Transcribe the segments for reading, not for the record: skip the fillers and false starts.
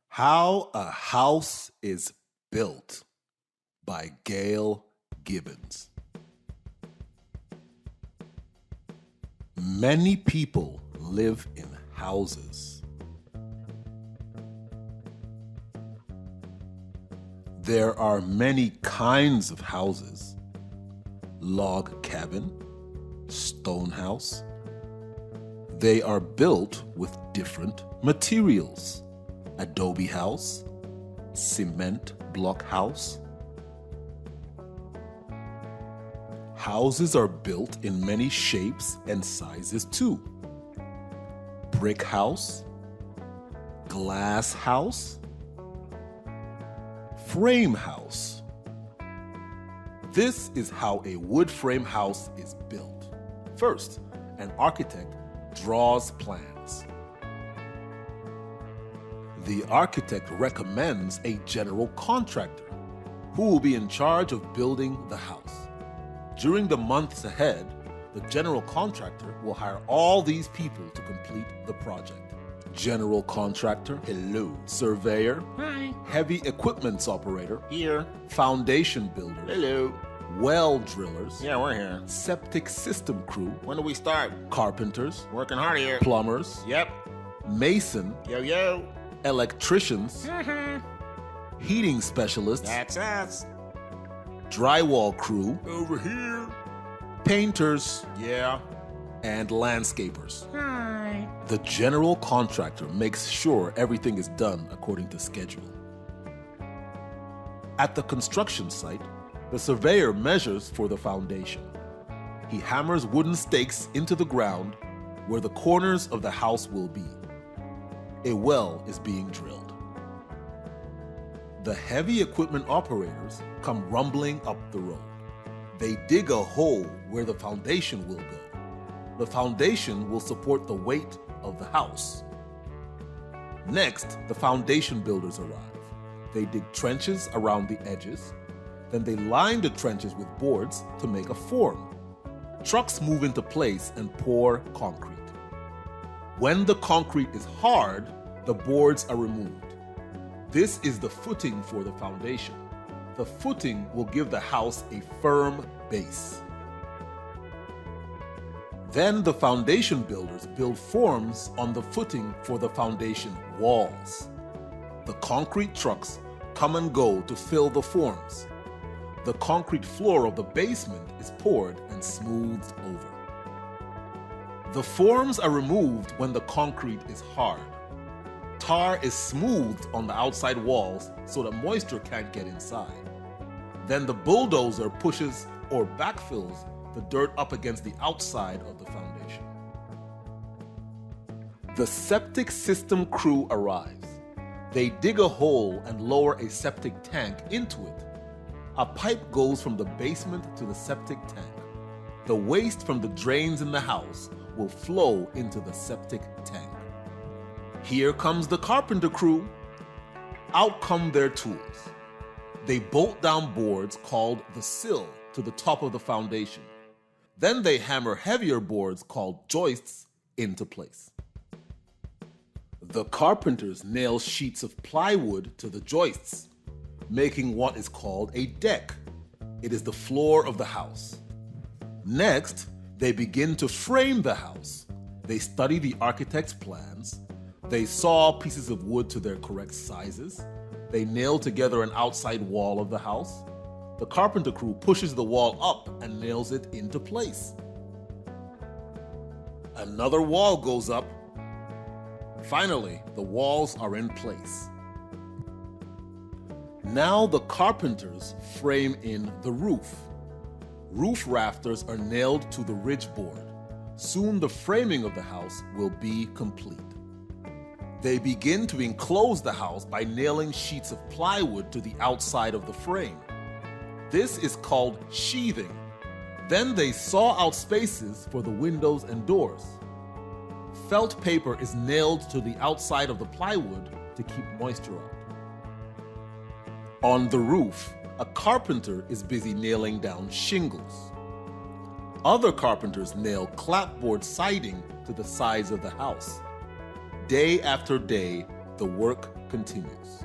How a House is Built by Gail Gibbons. Many people live in houses. There are many kinds of houses: log cabin, stone house. They are built with different materials: adobe house, cement block house. Houses are built in many shapes and sizes too: brick house, glass house, frame house. This is how a wood frame house is built. First, an architect draws plans. The architect recommends a general contractor who will be in charge of building the house. During the months ahead, the general contractor will hire all these people to complete the project. General contractor, Hello. surveyor, Hi. heavy equipments operator, Here. foundation builders, Hello. well drillers, Yeah, we're here. septic system crew, When do we start? carpenters, Working hard here. plumbers, Yep. mason, Yo, yo. electricians, heating specialists, That's us. drywall crew, Over here. painters, Yeah. and landscapers. Hi. The general contractor makes sure everything is done according to schedule. At the construction site, the surveyor measures for the foundation. He hammers wooden stakes into the ground where the corners of the house will be. A well is being drilled. The heavy equipment operators come rumbling up the road. They dig a hole where the foundation will go. The foundation will support the weight of the house. Next, the foundation builders arrive. They dig trenches around the edges. Then they line the trenches with boards to make a form. Trucks move into place and pour concrete. When the concrete is hard, the boards are removed. This is the footing for the foundation. The footing will give the house a firm base. Then the foundation builders build forms on the footing for the foundation walls. The concrete trucks come and go to fill the forms. The concrete floor of the basement is poured and smoothed over. The forms are removed when the concrete is hard. Tar is smoothed on the outside walls so that moisture can't get inside. Then the bulldozer pushes or backfills the dirt up against the outside of the foundation. The septic system crew arrives. They dig a hole and lower a septic tank into it. A pipe goes from the basement to the septic tank. The waste from the drains in the house will flow into the septic tank. Here comes the carpenter crew. Out come their tools. They bolt down boards called the sill to the top of the foundation. Then they hammer heavier boards called joists into place. The carpenters nail sheets of plywood to the joists, making what is called a deck. It is the floor of the house. Next, they begin to frame the house. They study the architect's plans. They saw pieces of wood to their correct sizes. They nail together an outside wall of the house. The carpenter crew pushes the wall up and nails it into place. Another wall goes up. Finally, the walls are in place. Now the carpenters frame in the roof. Roof rafters are nailed to the ridge board. Soon the framing of the house will be complete. They begin to enclose the house by nailing sheets of plywood to the outside of the frame. This is called sheathing. Then they saw out spaces for the windows and doors. Felt paper is nailed to the outside of the plywood to keep moisture out. On the roof, a carpenter is busy nailing down shingles. Other carpenters nail clapboard siding to the sides of the house. Day after day, the work continues.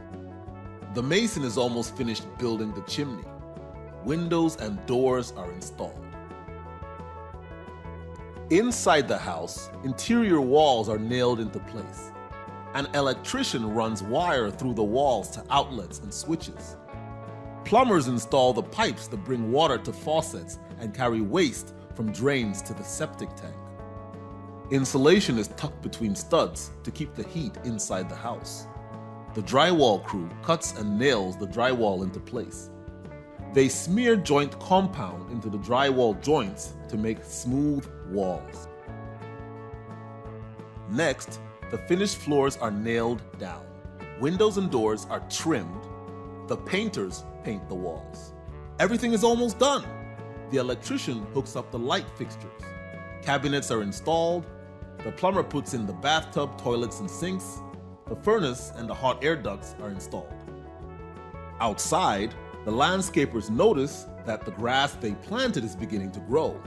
The mason is almost finished building the chimney. Windows and doors are installed. Inside the house, interior walls are nailed into place. An electrician runs wire through the walls to outlets and switches. Plumbers install the pipes that bring water to faucets and carry waste from drains to the septic tank. Insulation is tucked between studs to keep the heat inside the house. The drywall crew cuts and nails the drywall into place. They smear joint compound into the drywall joints to make smooth walls. Next, the finished floors are nailed down. Windows and doors are trimmed. The painters paint the walls. Everything is almost done. The electrician hooks up the light fixtures. Cabinets are installed. The plumber puts in the bathtub, toilets, and sinks. The furnace and the hot air ducts are installed. Outside, the landscapers notice that the grass they planted is beginning to grow.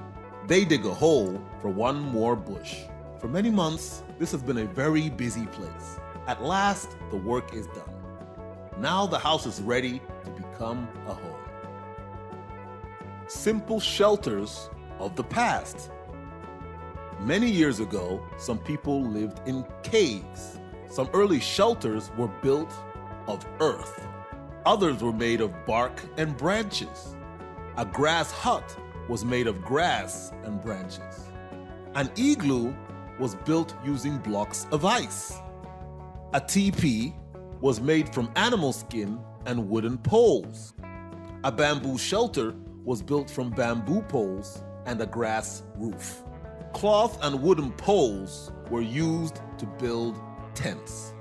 They dig a hole for one more bush. For many months, this has been a very busy place. At last, the work is done. Now the house is ready to become a home. Simple shelters of the past. Many years ago, some people lived in caves. Some early shelters were built of earth. Others were made of bark and branches. A grass hut was made of grass and branches. An igloo was built using blocks of ice. A teepee was made from animal skin and wooden poles. A bamboo shelter was built from bamboo poles and a grass roof. Cloth and wooden poles were used to build tents.